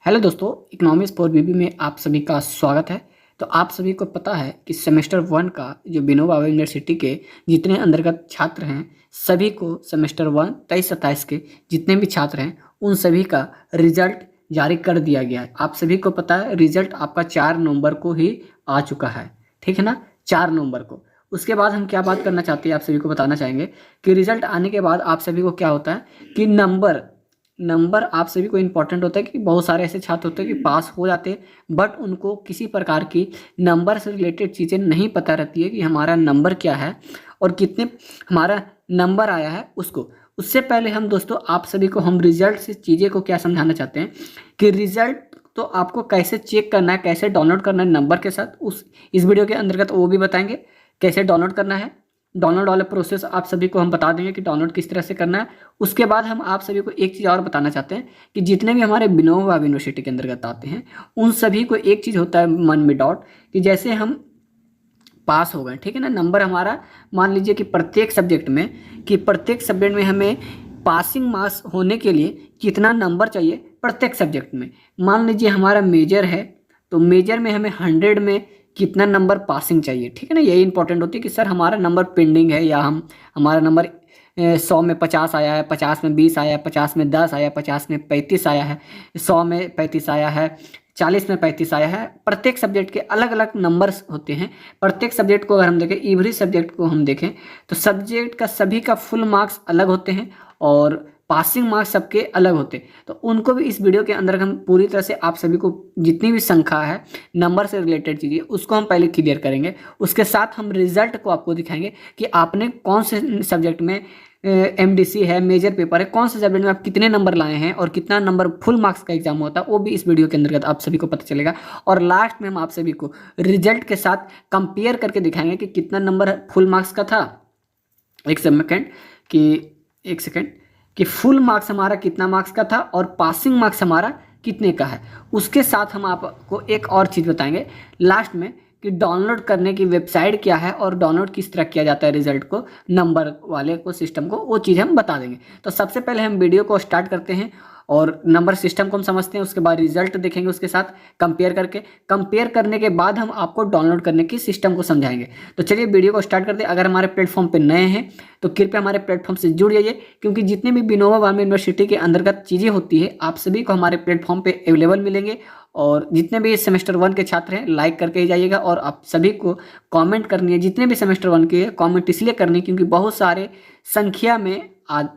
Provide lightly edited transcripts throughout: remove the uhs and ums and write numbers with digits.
Hello दोस्तों, economics for बीबी में आप सभी का स्वागत है। तो आप सभी को पता है कि सेमेस्टर 1 का जो विनोबा भावे यूनिवर्सिटी के जितने अंतर्गत छात्र हैं, सभी को सेमेस्टर 1 23-27 के जितने भी छात्र हैं उन सभी का रिजल्ट जारी कर दिया गया है। आप सभी को पता है रिजल्ट आपका 4 नवंबर को ही आ चुका है, ठीक है ना, 4 नवंबर को। उसके बाद हम क्या बात करना चाहते हैं, आप सभी को बताना चाहेंगे कि रिजल्ट आने के बाद आप सभी को क्या होता है कि नंबर आप सभी को इम्पोर्टेंट होता है कि बहुत सारे ऐसे छात्र होते हैं कि पास हो जाते हैं बट उनको किसी प्रकार की नंबर से रिलेटेड चीज़ें नहीं पता रहती है कि हमारा नंबर क्या है और कितने हमारा नंबर आया है उसको। उससे पहले हम दोस्तों आप सभी को हम रिजल्ट से चीज़ें को क्या समझाना चाहते हैं कि रिजल्ट तो आपको कैसे चेक करना है, कैसे डाउनलोड करना है नंबर के साथ, इस वीडियो के अंतर्गत वो भी बताएंगे कैसे डाउनलोड करना है। डाउनलोड वाला प्रोसेस आप सभी को हम बता देंगे कि डाउनलोड किस तरह से करना है। उसके बाद हम आप सभी को एक चीज़ और बताना चाहते हैं कि जितने भी हमारे विनोबा भावे यूनिवर्सिटी के अंतर्गत आते हैं उन सभी को एक चीज़ होता है मन में डाउट कि जैसे हम पास हो गए, ठीक है ना, नंबर हमारा मान लीजिए कि प्रत्येक सब्जेक्ट में हमें पासिंग मार्क्स होने के लिए कितना नंबर चाहिए प्रत्येक सब्जेक्ट में। मान लीजिए हमारा मेजर है तो मेजर में हमें 100 में कितना नंबर पासिंग चाहिए, ठीक है ना। यही इंपॉर्टेंट होती है कि सर हमारा नंबर पेंडिंग है या हमारा नंबर 100 में 50 आया है, 50 में 20 आया है, 50 में 10 आया है, 50 में 35 आया है, 100 में 35 आया है, 40 में 35 आया है। प्रत्येक सब्जेक्ट के अलग अलग नंबर्स होते हैं। प्रत्येक सब्जेक्ट को अगर हम देखें, एवरी सब्जेक्ट को हम देखें तो सब्जेक्ट का सभी का फुल मार्क्स अलग होते हैं और पासिंग मार्क्स सबके अलग होते हैं। तो उनको भी इस वीडियो के अंदर हम पूरी तरह से आप सभी को जितनी भी संख्या है नंबर से रिलेटेड चीज़ें उसको हम पहले क्लियर करेंगे। उसके साथ हम रिजल्ट को आपको दिखाएंगे कि आपने कौन से सब्जेक्ट में एमडीसी है, मेजर पेपर है, कौन से सब्जेक्ट में आप कितने नंबर लाए हैं और कितना नंबर फुल मार्क्स का एग्जाम होता है वो भी इस वीडियो के अंतर्गत आप सभी को पता चलेगा। और लास्ट में हम आप सभी को रिजल्ट के साथ कंपेयर करके दिखाएंगे कि कितना नंबर फुल मार्क्स का था। एक सेकेंड कि फुल मार्क्स हमारा कितना मार्क्स का था और पासिंग मार्क्स हमारा कितने का है। उसके साथ हम आपको एक और चीज़ बताएंगे लास्ट में कि डाउनलोड करने की वेबसाइट क्या है और डाउनलोड किस तरह किया जाता है रिजल्ट को, नंबर वाले को, सिस्टम को, वो चीज़ हम बता देंगे। तो सबसे पहले हम वीडियो को स्टार्ट करते हैं और नंबर सिस्टम को हम समझते हैं। उसके बाद रिजल्ट देखेंगे, उसके साथ कंपेयर करने के बाद हम आपको डाउनलोड करने की सिस्टम को समझाएंगे। तो चलिए वीडियो को स्टार्ट करते हैं। अगर हमारे प्लेटफॉर्म पे नए हैं तो कृपया हमारे प्लेटफॉर्म से जुड़ जाइए, क्योंकि जितने भी विनोबा भावे यूनिवर्सिटी के अंतर्गत चीज़ें होती है आप सभी को हमारे प्लेटफॉर्म पे अवेलेबल मिलेंगे। और जितने भी सेमेस्टर 1 के छात्र हैं लाइक करके ही जाइएगा और आप सभी को कमेंट करनी है। जितने भी सेमेस्टर 1 के कमेंट इसलिए करनी क्योंकि बहुत सारे संख्या में आज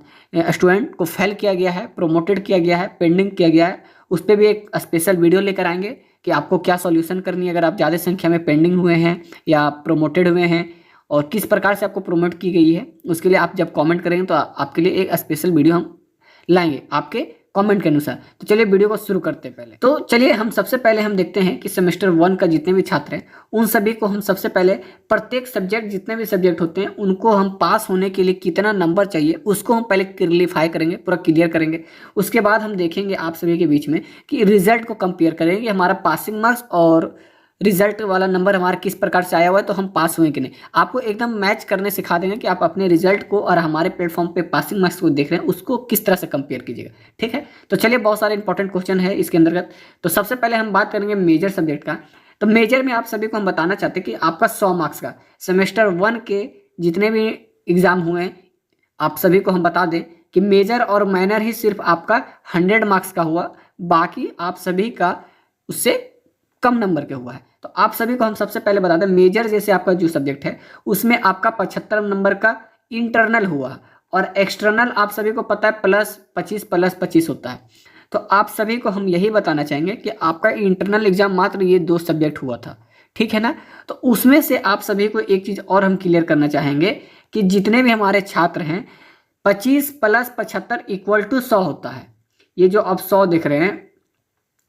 स्टूडेंट को फेल किया गया है, प्रोमोटेड किया गया है, पेंडिंग किया गया है। उस पर भी एक स्पेशल वीडियो लेकर आएंगे कि आपको क्या सॉल्यूशन करनी है अगर आप ज़्यादा संख्या में पेंडिंग हुए हैं या प्रोमोटेड हुए हैं और किस प्रकार से आपको प्रोमोट की गई है। उसके लिए आप जब कमेंट करेंगे तो आपके लिए एक स्पेशल वीडियो हम लाएंगे आपके कमेंट के अनुसार। तो चलिए वीडियो को शुरू करते हैं। पहले तो चलिए हम सबसे पहले हम देखते हैं कि सेमेस्टर 1 का जितने भी छात्र हैं उन सभी को हम सबसे पहले प्रत्येक सब्जेक्ट, जितने भी सब्जेक्ट होते हैं उनको हम पास होने के लिए कितना नंबर चाहिए उसको हम पहले क्लियरिफाई करेंगे, पूरा क्लियर करेंगे। उसके बाद हम देखेंगे आप सभी के बीच में कि रिजल्ट को कंपेयर करेंगे, हमारा पासिंग मार्क्स और रिजल्ट वाला नंबर हमारा किस प्रकार से आया हुआ है तो हम पास हुए कि नहीं। आपको एकदम मैच करने सिखा देंगे कि आप अपने रिजल्ट को और हमारे प्लेटफॉर्म पे पासिंग मार्क्स को देख रहे हैं उसको किस तरह से कंपेयर कीजिएगा, ठीक है। तो चलिए बहुत सारे इंपॉर्टेंट क्वेश्चन है इसके अंतर्गत। तो सबसे पहले हम बात करेंगे मेजर सब्जेक्ट का। तो मेजर में आप सभी को हम बताना चाहते हैं कि आपका 100 मार्क्स का सेमेस्टर 1 के जितने भी एग्जाम हुए हैं आप सभी को हम बता दें कि मेजर और माइनर ही सिर्फ आपका 100 मार्क्स का हुआ, बाकी आप सभी का उससे कम नंबर के हुआ है। तो आप सभी को हम सबसे पहले बता दें मेजर जैसे आपका जो सब्जेक्ट है उसमें आपका 75 नंबर का इंटरनल हुआ और एक्सटर्नल आप सभी को पता है +25 होता है। तो आप सभी को हम यही बताना चाहेंगे कि आपका इंटरनल एग्जाम मात्र ये 2 सब्जेक्ट हुआ था, ठीक है ना। तो उसमें से आप सभी को एक चीज़ और हम क्लियर करना चाहेंगे कि जितने भी हमारे छात्र हैं 25 + 75 = 100 होता है। ये जो आप 100 देख रहे हैं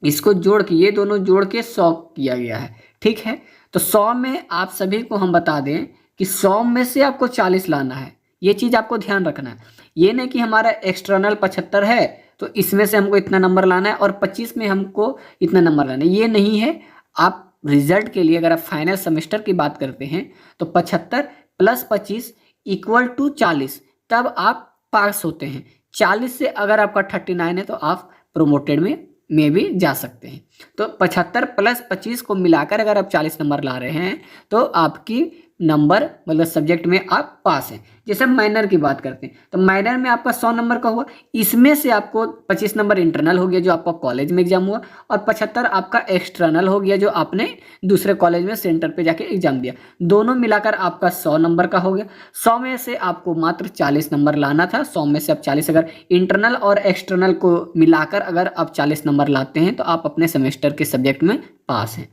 इसको जोड़ के, ये दोनों जोड़ के 100 किया गया है, ठीक है। तो 100 में आप सभी को हम बता दें कि 100 में से आपको 40 लाना है। ये चीज़ आपको ध्यान रखना है। ये नहीं कि हमारा एक्सटर्नल 75 है तो इसमें से हमको इतना नंबर लाना है और 25 में हमको इतना नंबर लाना है, ये नहीं है। आप रिजल्ट के लिए अगर आप फाइनल सेमेस्टर की बात करते हैं तो 75 + 25 = 40, तब आप पास होते हैं। 40 से अगर आपका 39 है तो आप प्रोमोटेड में में भी जा सकते हैं। तो 75 + 25 को मिलाकर अगर आप 40 नंबर ला रहे हैं तो आपकी नंबर मतलब सब्जेक्ट में आप पास हैं। जैसे माइनर की बात करते हैं तो माइनर में आपका 100 नंबर का हुआ, इसमें से आपको 25 नंबर इंटरनल हो गया जो आपका कॉलेज में एग्जाम हुआ, और 75 आपका एक्सटर्नल हो गया जो आपने दूसरे कॉलेज में सेंटर पे जाके एग्जाम दिया। दोनों मिलाकर आपका 100 नंबर का हो गया। 100 में से आपको मात्र 40 नंबर लाना था। 100 में से आप 40, अगर इंटरनल और एक्सटर्नल को मिलाकर अगर आप 40 नंबर लाते हैं तो आप अपने सेमेस्टर के सब्जेक्ट में पास हैं।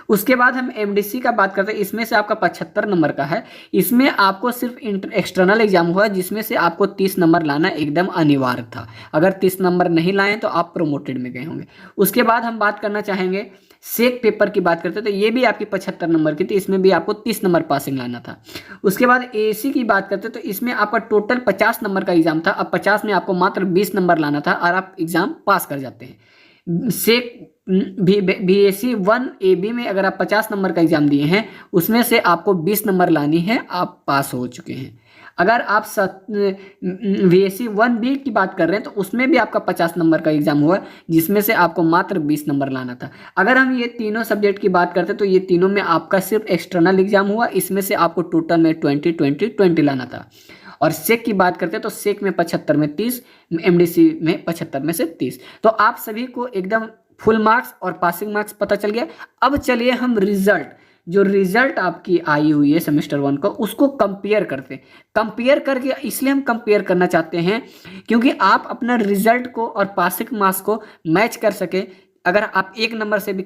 उसके बाद हम एमडीसी का बात करते हैं। इसमें से आपका 75 नंबर का है। इसमें आपको सिर्फ एक्सटर्नल एग्जाम हुआ जिसमें से आपको 30 नंबर लाना एकदम अनिवार्य था। अगर 30 नंबर नहीं लाए तो आप प्रोमोटेड में गए होंगे। उसके बाद हम बात करना चाहेंगे सेक पेपर की बात करते हैं तो ये भी आपकी 75 नंबर की थी। इसमें भी आपको 30 नंबर पासिंग लाना था। उसके बाद एसी की बात करते हैं तो इसमें आपका टोटल 50 नंबर का एग्जाम था। अब 50 में आपको मात्र 20 नंबर लाना था और आप एग्जाम पास कर जाते हैं। सेक BSc 1 AB में अगर आप 50 नंबर का एग्जाम दिए हैं उसमें से आपको 20 नंबर लानी है, आप पास हो चुके हैं। अगर आप BSc 1B की बात कर रहे हैं तो उसमें भी आपका 50 नंबर का एग्जाम हुआ जिसमें से आपको मात्र 20 नंबर लाना था। अगर हम ये तीनों सब्जेक्ट की बात करते हैं तो ये तीनों में आपका सिर्फ एक्सटर्नल एग्जाम हुआ, इसमें से आपको टोटल में 20 लाना था। और सेक की बात करते हैं तो सेक में 75 में 30, एमडीसी में 75 में से 30। तो आप सभी को एकदम फुल मार्क्स और पासिंग मार्क्स पता चल गया। अब चलिए हम जो रिजल्ट आपकी आई हुई है सेमेस्टर 1 को उसको कंपेयर करते हैं। कंपेयर करके इसलिए हम कंपेयर करना चाहते हैं क्योंकि आप अपना रिजल्ट को और पासिंग मार्क्स को मैच कर सके। अगर आप एक नंबर से भी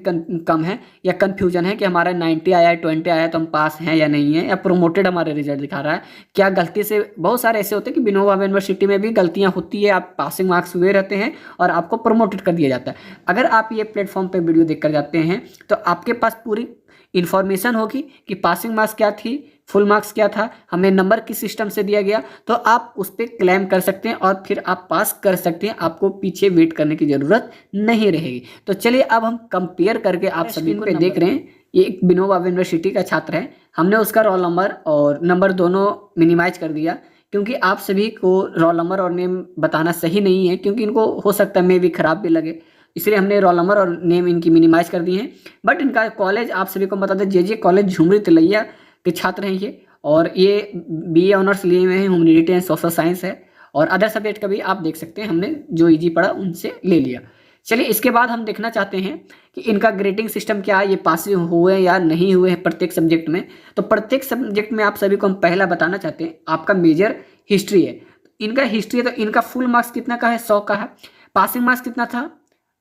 कम है या कंफ्यूजन है कि हमारा 90 आया है 20 आया है तो हम पास हैं या नहीं है, या प्रोमोटेड हमारे रिजल्ट दिखा रहा है, क्या गलती से बहुत सारे ऐसे होते हैं कि विनोबा यूनिवर्सिटी में भी गलतियां होती है, आप पासिंग मार्क्स हुए रहते हैं और आपको प्रमोटेड कर दिया जाता है। अगर आप ये प्लेटफॉर्म पर वीडियो देख कर जाते हैं तो आपके पास पूरी इन्फॉर्मेशन होगी कि पासिंग मार्क्स क्या थी, फुल मार्क्स क्या था, हमें नंबर किस सिस्टम से दिया गया, तो आप उस पर क्लेम कर सकते हैं और फिर आप पास कर सकते हैं। आपको पीछे वेट करने की ज़रूरत नहीं रहेगी। तो चलिए अब हम कंपेयर करके आप सभी को देख रहे हैं। ये एक विनोबा यूनिवर्सिटी का छात्र है, हमने उसका रोल नंबर और नंबर दोनों मिनिमाइज कर दिया क्योंकि आप सभी को रोल नंबर और नेम बताना सही नहीं है, क्योंकि इनको हो सकता है मे भी खराब भी लगे, इसलिए हमने रोल नंबर और नेम इनकी मिनिमाइज कर दी हैं। बट इनका कॉलेज आप सभी को बता दें जे कॉलेज झुमरी तिलैया के छात्र हैं ये, और ये BA ऑनर्स लिए हुए हैं, ह्यूमैनिटी एंड सोशल साइंस है, और अदर सब्जेक्ट का भी आप देख सकते हैं, हमने जो इजी पढ़ा उनसे ले लिया। चलिए इसके बाद हम देखना चाहते हैं कि इनका ग्रेडिंग सिस्टम क्या है, ये पास हुए या नहीं हुए हैं प्रत्येक सब्जेक्ट में। तो प्रत्येक सब्जेक्ट में आप सभी को हम पहला बताना चाहते हैं, आपका मेजर हिस्ट्री है। इनका हिस्ट्री है तो इनका फुल मार्क्स कितना का है, 100 का है। पासिंग मार्क्स कितना था,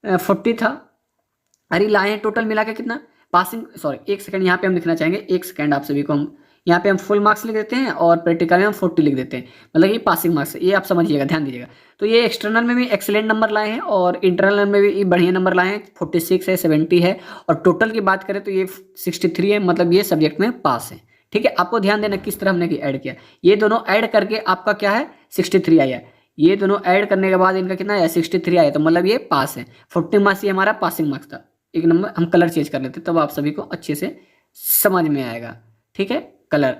40 था। अरे लाए टोटल मिला के कितना पासिंग, सॉरी 1 सेकंड यहाँ पे हम लिखना चाहेंगे, 1 सेकंड आप सभी को। हम यहाँ पे हम फुल मार्क्स लिख देते हैं और प्रैक्टिकल में हम 40 लिख देते हैं, मतलब ये पासिंग मार्क्स है, ये आप समझिएगा, ध्यान दीजिएगा। तो ये एक्सटर्नल में भी एक्सेलेंट नंबर लाए हैं और इंटरनल में भी बढ़िया नंबर लाए हैं, 46 है, 70 है, और टोटल की बात करें तो ये 63 है, मतलब ये सब्जेक्ट में पास है। ठीक है, आपको ध्यान देना किस तरह हमने ऐड किया। ये दोनों ऐड करके आपका क्या है 63 आया, ये दोनों ऐड करने के बाद इनका कितना आया 63 आया, तो मतलब ये पास है। 40 मार्क्स ये हमारा पासिंग मार्क्स था। एक नंबर हम कलर चेंज कर लेते तब आप सभी को अच्छे से समझ में आएगा। ठीक है, कलर,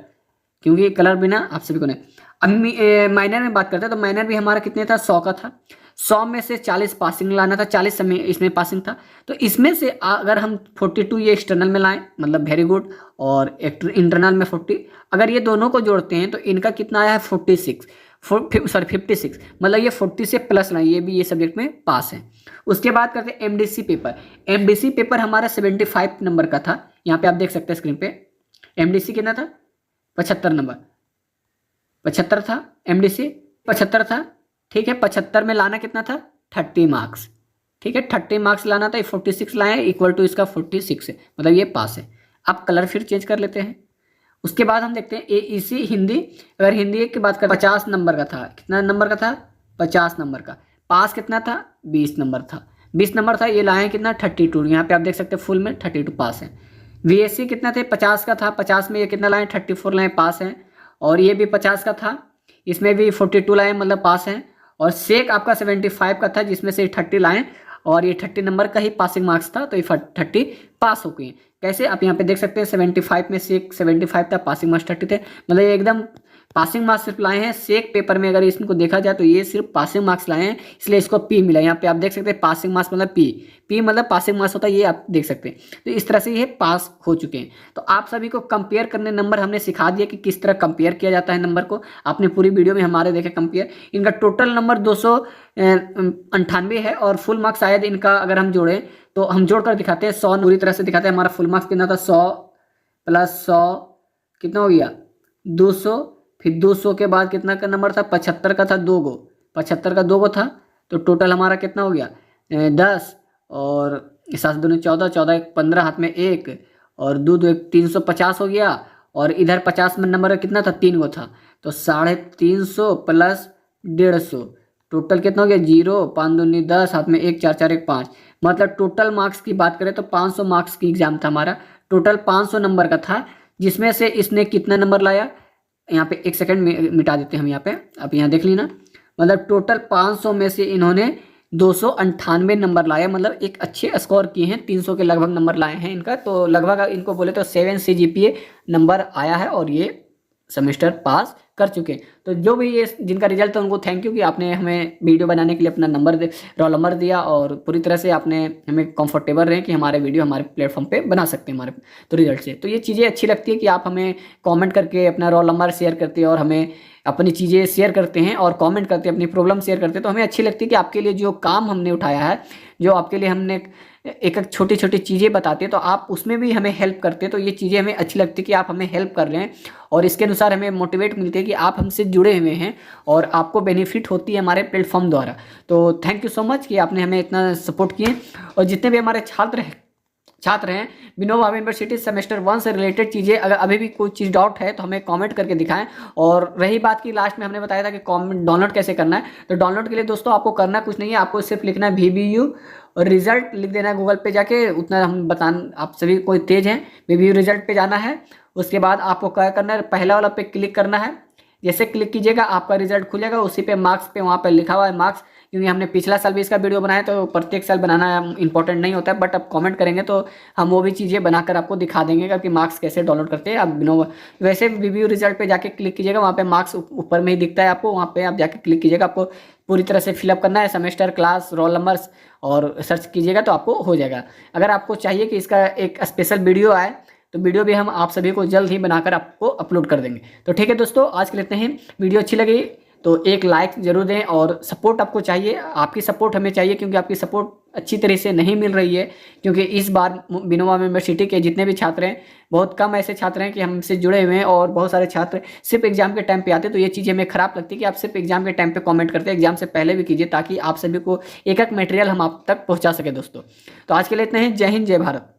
क्योंकि कलर बिना आप सभी को नहीं। अब माइनर में बात करते हैं तो माइनर भी हमारा कितने था, 100 का था। 100 में से 40 पासिंग लाना था, 40 समय इसमें पासिंग था। तो इसमें से अगर हम 42 ये एक्सटर्नल में लाएं, मतलब वेरी गुड, और इंटरनल में 40, अगर ये दोनों को जोड़ते हैं तो इनका कितना आया है 56, मतलब ये 40 से प्लस लाएं, ये भी ये सब्जेक्ट में पास है। उसके बाद करते हैं एमडीसी पेपर। एमडीसी पेपर हमारा 75 नंबर का था, यहाँ पे आप देख सकते हैं स्क्रीन पे। एमडीसी कितना था, 75 नंबर, 75 था एमडीसी, 75 था। ठीक है, 75 में लाना कितना था 30 मार्क्स। ठीक है, 30 मार्क्स लाना था, 46 लाए, इक्वल टू इसका 46 है, मतलब ये पास है। आप कलर फिर चेंज कर लेते हैं। उसके बाद हम देखते हैं AEC हिंदी। अगर हिंदी की बात करें 50 नंबर का था, कितना नंबर का था 50 नंबर का। पास कितना था 20 नंबर था, 20 नंबर था, ये लाए कितना 32, यहाँ पे आप देख सकते हैं फुल में 32 पास है। VSC कितना थे 50 का था, 50 में ये कितना लाए 34 लाए, पास है। और ये भी 50 का था, इसमें भी 42 लाए, मतलब पास है। और सेक आपका 75 का था, जिसमें से 30 लाए, और ये 30 नंबर का ही पासिंग मार्क्स था, तो ये 30 पास हो गई हैं। कैसे, आप यहाँ पे देख सकते हैं 75 में से 75 था, पासिंग मार्क्स 30 थे, मतलब ये एकदम पासिंग मार्क्स सिर्फ लाए हैं। सेक पेपर में अगर इसको देखा जाए तो ये सिर्फ पासिंग मार्क्स लाए हैं, इसलिए इसको पी मिला। यहाँ पे आप देख सकते हैं पासिंग मार्क्स मतलब पी मतलब पासिंग मार्क्स होता है, ये आप देख सकते हैं। तो इस तरह से ये पास हो चुके हैं। तो आप सभी को कंपेयर करने नंबर हमने सिखा दिया कि किस तरह कंपेयर किया जाता है नंबर को। आपने पूरी वीडियो में हमारे देखे कंपेयर। इनका टोटल नंबर 298 है और फुल मार्क्स शायद इनका अगर हम जोड़ें तो हम जोड़कर दिखाते हैं 100 पूरी तरह से दिखाते हैं। हमारा फुल मार्क्स कितना था, 100 + 100 कितना हो गया, 200। फिर 200 के बाद कितना का नंबर था, 75 का था, 2 गो 75 का 2 गो था। तो टोटल हमारा कितना हो गया 10 और 7 दूनी 14, 14 1 15, हाथ में 1 और 2 2 1 350 हो गया। और इधर 50 में नंबर कितना था, 3 गो था। तो 350 + 150 टोटल कितना हो गया 0 5 दूनी 10, हाथ में 1 4 4 1 5। मतलब टोटल मार्क्स की बात करें तो 500 मार्क्स की एग्जाम था हमारा। टोटल 500 नंबर का था, जिसमें से इसने कितना नंबर लाया, यहाँ पे 1 सेकंड मिटा देते हैं हम यहाँ पे, अब यहाँ देख लेना। मतलब टोटल 500 में से इन्होंने 298 नंबर लाया, मतलब एक अच्छे स्कोर किए हैं। 300 के लगभग नंबर लाए हैं इनका, तो लगभग इनको बोले तो 7 CGPA नंबर आया है और ये सेमेस्टर पास कर चुके हैं। तो जो भी ये जिनका रिजल्ट था उनको थैंक यू कि आपने हमें वीडियो बनाने के लिए अपना रोल नंबर दिया और पूरी तरह से आपने हमें कंफर्टेबल रहे कि हमारे वीडियो हमारे प्लेटफॉर्म पे बना सकते हैं हमारे तो रिजल्ट से। तो ये चीज़ें अच्छी लगती है कि आप हमें कमेंट करके अपना रोल नंबर शेयर करते हैं और हमें अपनी चीज़ें शेयर करते हैं और कमेंट करते हैं, अपनी प्रॉब्लम शेयर करते हैं। तो हमें अच्छी लगती है कि आपके लिए जो काम हमने उठाया है, जो आपके लिए हमने एक एक छोटी छोटी चीज़ें बताते हैं तो आप उसमें भी हमें हेल्प करते हैं। तो ये चीज़ें हमें अच्छी लगती है कि आप हमें हेल्प कर रहे हैं और इसके अनुसार हमें मोटिवेट मिलती है कि आप हमसे जुड़े हुए हैं और आपको बेनिफिट होती है हमारे प्लेटफॉर्म द्वारा। तो थैंक यू सो मच कि आपने हमें इतना सपोर्ट किए। और जितने भी हमारे छात्र हैं विनोबा यूनिवर्सिटी सेमेस्टर 1 से रिलेटेड चीज़ें, अगर अभी भी कोई चीज़ डाउट है तो हमें कमेंट करके दिखाएं। और रही बात की लास्ट में हमने बताया था कि कमेंट डाउनलोड कैसे करना है, तो डाउनलोड के लिए दोस्तों आपको करना कुछ नहीं है, आपको सिर्फ लिखना है VBU और रिजल्ट लिख देना है गूगल पे जाके। उतना हम आप सभी कोई तेज हैं, VBU रिजल्ट पे जाना है। उसके बाद आपको क्या करना है, पहला वाला पे क्लिक करना है। जैसे क्लिक कीजिएगा आपका रिजल्ट खुलेगा, उसी पे मार्क्स पे वहाँ पे लिखा हुआ है मार्क्स। क्योंकि हमने पिछला साल भी इसका वीडियो बनाया तो प्रत्येक साल बनाना इंपॉर्टेंट नहीं होता है, बट अब कमेंट करेंगे तो हम वो भी चीज़ें बनाकर आपको दिखा देंगे कि मार्क्स कैसे डाउनलोड करते हैं। अब वैसे VBU रिजल्ट पे जाके क्लिक कीजिएगा, वहाँ पे मार्क्स ऊपर में ही दिखता है आपको, वहाँ पे आप जाके क्लिक कीजिएगा। आपको पूरी तरह से फिलअप करना है सेमेस्टर, क्लास, रोल नंबर्स और सर्च कीजिएगा तो आपको हो जाएगा। अगर आपको चाहिए कि इसका एक स्पेशल वीडियो आए तो वीडियो भी हम आप सभी को जल्द ही बनाकर आपको अपलोड कर देंगे। तो ठीक है दोस्तों, आज के लिए इतने ही। वीडियो अच्छी लगी तो एक लाइक ज़रूर दें और सपोर्ट आपको चाहिए, आपकी सपोर्ट हमें चाहिए क्योंकि आपकी सपोर्ट अच्छी तरह से नहीं मिल रही है। क्योंकि इस बार विनोबा यूनिवर्सिटी के जितने भी छात्र हैं, बहुत कम ऐसे छात्र हैं कि हमसे जुड़े हुए हैं और बहुत सारे छात्र सिर्फ एग्जाम के टाइम पे आते हैं। तो ये चीज़ें हमें खराब लगती है कि आप सिर्फ एग्जाम के टाइम पे कमेंट करते हैं, एग्जाम से पहले भी कीजिए ताकि आप सभी को एक एक मटेरियल हम आप तक पहुँचा सके दोस्तों। तो आज के लिए इतना ही। जय हिंद, जय भारत।